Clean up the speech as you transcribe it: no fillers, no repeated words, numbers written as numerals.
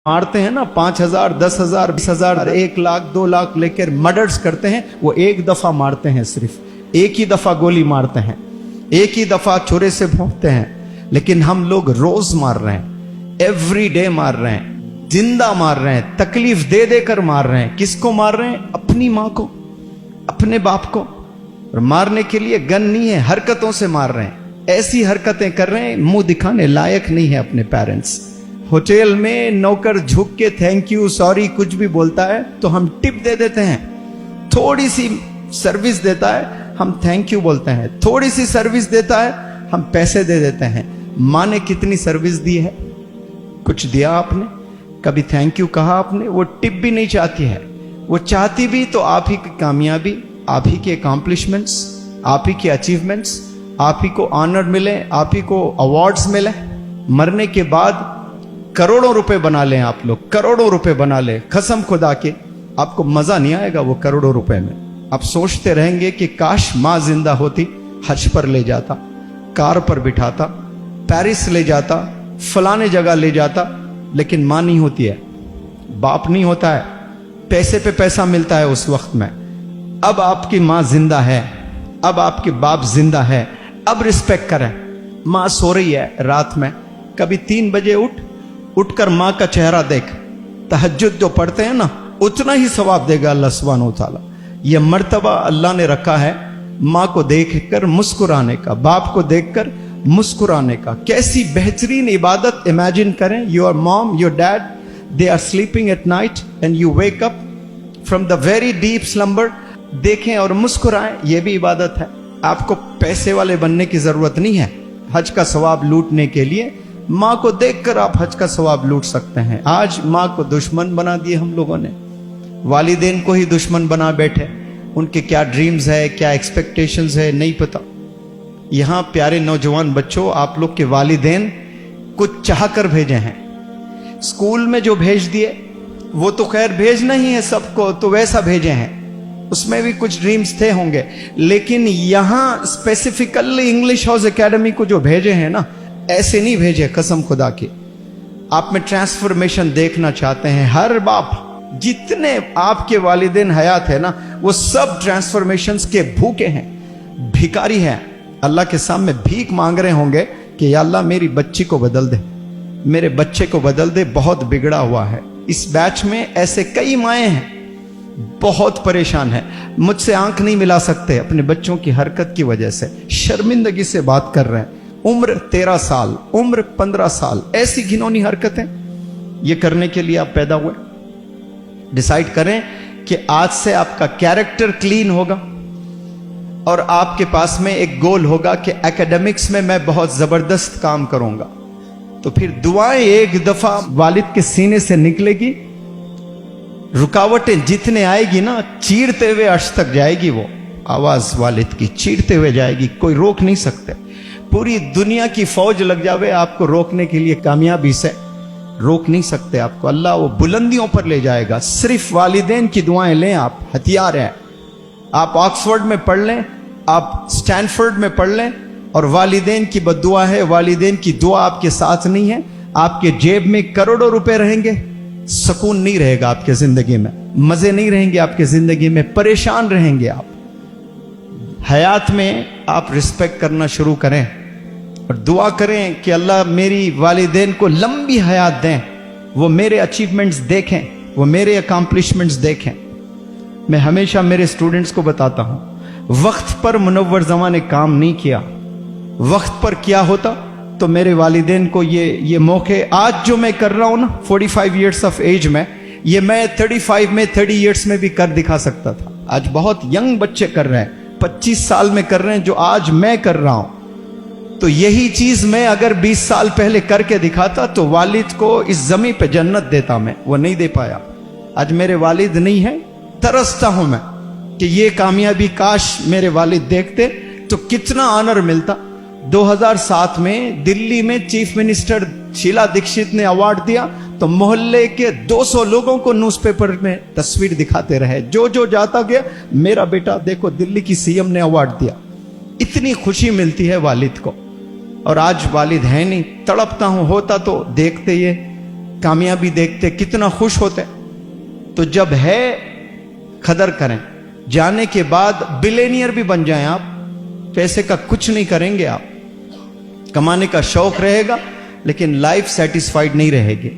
मारते हैं ना 5,000, 10,000, 20,000, 1 लाख, 2 लाख लेकर मर्डर्स करते हैं, वो एक दफा मारते हैं, सिर्फ एक ही दफा गोली मारते हैं, एक ही दफा छुरे से भोंकते हैं। लेकिन हम लोग रोज मार रहे हैं, एवरी डे मार रहे हैं, जिंदा मार रहे हैं, तकलीफ दे देकर मार रहे हैं। किसको मार रहे हैं? अपनी माँ को, अपने बाप को। और मारने के लिए गन नहीं है, हरकतों से मार रहे हैं। ऐसी हरकतें कर रहे हैं, मुंह दिखाने लायक नहीं है अपने पेरेंट्स। होटल में नौकर झुक के थैंक यू, सॉरी कुछ भी बोलता है तो हम टिप दे देते हैं। थोड़ी सी सर्विस देता है हम थैंक यू बोलते हैं, थोड़ी सी सर्विस देता है हम पैसे दे देते हैं। माँ ने कितनी सर्विस दी है? कुछ दिया आपने? कभी थैंक यू कहा आपने? वो टिप भी नहीं चाहती है। वो चाहती भी तो आप ही की कामयाबी, आप ही के अकॉम्प्लिशमेंट्स, आप ही के अचीवमेंट्स, आप ही को ऑनर मिले, आप ही को अवार्ड्स मिले। मरने के बाद करोड़ों रुपए बना लें आप लोग, करोड़ों रुपए बना लें, कसम खुदा के आपको मजा नहीं आएगा वो करोड़ों रुपए में। आप सोचते रहेंगे कि काश माँ जिंदा होती, हज पर ले जाता, कार पर बिठाता, पेरिस ले जाता, फलाने जगह ले जाता। लेकिन माँ नहीं होती है, बाप नहीं होता है, पैसे पे पैसा मिलता है उस वक्त में। अब आपकी माँ जिंदा है, अब आपके बाप जिंदा है, अब रिस्पेक्ट करें। माँ सो रही है रात में, कभी 3 बजे उठकर माँ का चेहरा देख। तहज्जुद जो पढ़ते हैं ना, उतना ही सवाब देगा अल्लाह सुब्हानहू व तआला। यह मर्तबा अल्लाह ने रखा है माँ को देखकर मुस्कुराने का, बाप को देखकर मुस्कुराने का। कैसी बेहतरीन इबादत इमेजिन करें। Your mom, your dad, they are sleeping at night and you wake up from the very deep slumber. देखें और मुस्कुराएं, यह भी इबादत है। आपको पैसे वाले बनने की जरूरत नहीं है हज का सवाब लूटने के लिए। माँ को देखकर आप हज का सवाब लूट सकते हैं। आज माँ को दुश्मन बना दिए हम लोगों ने, वालिदैन को ही दुश्मन बना बैठे। उनके क्या ड्रीम्स है, क्या एक्सपेक्टेशंस है, नहीं पता। यहाँ प्यारे नौजवान बच्चों, आप लोग के वालिदैन कुछ चाह कर भेजे हैं। स्कूल में जो भेज दिए वो तो खैर भेजना ही है सबको, तो वैसा भेजे हैं, उसमें भी कुछ ड्रीम्स थे होंगे। लेकिन यहाँ स्पेसिफिकली इंग्लिश हाउस एकेडमी को जो भेजे हैं ना, ऐसे नहीं भेजे कसम खुदा की। आप में ट्रांसफॉर्मेशन देखना चाहते हैं। हर बाप, जितने आपके वालिदैन हयात है ना, वो सब ट्रांसफॉर्मेशंस के भूखे हैं, भिखारी हैं, अल्लाह के सामने भीख मांग रहे होंगे कि या अल्लाह मेरी बच्ची को बदल दे, मेरे बच्चे को बदल दे, बहुत बिगड़ा हुआ है। इस बैच में ऐसे कई माएँ हैं, बहुत परेशान है, मुझसे आंख नहीं मिला सकते अपने बच्चों की हरकत की वजह से, शर्मिंदगी से बात कर रहे हैं। उम्र 13 साल, उम्र 15 साल, ऐसी घिनौनी हरकतें ये करने के लिए आप पैदा हुए। डिसाइड करें कि आज से आपका कैरेक्टर क्लीन होगा और आपके पास में एक गोल होगा कि एकेडमिक्स में मैं बहुत जबरदस्त काम करूंगा। तो फिर दुआएं एक दफा वालिद के सीने से निकलेगी, रुकावटें जितने आएगी ना, चीरते हुए अर्श तक जाएगी। वो आवाज वालिद की चीरते हुए जाएगी, कोई रोक नहीं सकते। पूरी दुनिया की फौज लग जावे आपको रोकने के लिए, कामयाबी से रोक नहीं सकते आपको। अल्लाह वो बुलंदियों पर ले जाएगा। सिर्फ वालिदैन की दुआएं लें, आप हथियार हैं। आप ऑक्सफोर्ड में पढ़ लें, आप स्टैनफोर्ड में पढ़ लें, और वालिदैन की बद्दुआ है, वालिदैन की दुआ आपके साथ नहीं है, आपके जेब में करोड़ों रुपए रहेंगे, सुकून नहीं रहेगा आपके जिंदगी में, मजे नहीं रहेंगे आपके जिंदगी में, परेशान रहेंगे आप। हयात में आप रिस्पेक्ट करना शुरू करें और दुआ करें कि अल्लाह मेरी वालिदैन को लंबी हयात दें, वो मेरे अचीवमेंट्स देखें, वो मेरे अकॉम्प्लिशमेंट्स देखें। मैं हमेशा मेरे स्टूडेंट्स को बताता हूं, वक्त पर मुनव्वर ज़मां ने काम नहीं किया, वक्त पर किया होता तो मेरे वालिदैन को ये मौके आज जो मैं कर रहा हूं ना 45 ईयर्स ऑफ एज में, ये मैं 35 में 30 ईयर्स में भी कर दिखा सकता था। आज बहुत यंग बच्चे कर रहे हैं, 25 साल में कर रहे हैं जो आज मैं कर रहा हूं। तो यही चीज मैं अगर 20 साल पहले करके दिखाता तो वालिद को इस जमी पे जन्नत देता मैं, वो नहीं दे पाया। आज मेरे वालिद नहीं है, तरसता हूं मैं कि ये कामयाबी काश मेरे वालिद देखते तो कितना ऑनर मिलता। 2007 में दिल्ली में चीफ मिनिस्टर शीला दीक्षित ने अवार्ड दिया तो मोहल्ले के 200 लोगों को न्यूज़पेपर में तस्वीर दिखाते रहे। जो जो जाता गया, मेरा बेटा देखो दिल्ली की सीएम ने अवार्ड दिया। इतनी खुशी मिलती है वालिद को। और आज वालिद है नहीं, तड़पता हूं, होता तो देखते ये कामयाबी देखते कितना खुश होते। तो जब है कदर करें, जाने के बाद बिलियनियर भी बन जाएं आप, पैसे का कुछ नहीं करेंगे आप, कमाने का शौक रहेगा लेकिन लाइफ सेटिस्फाइड नहीं रहेगी।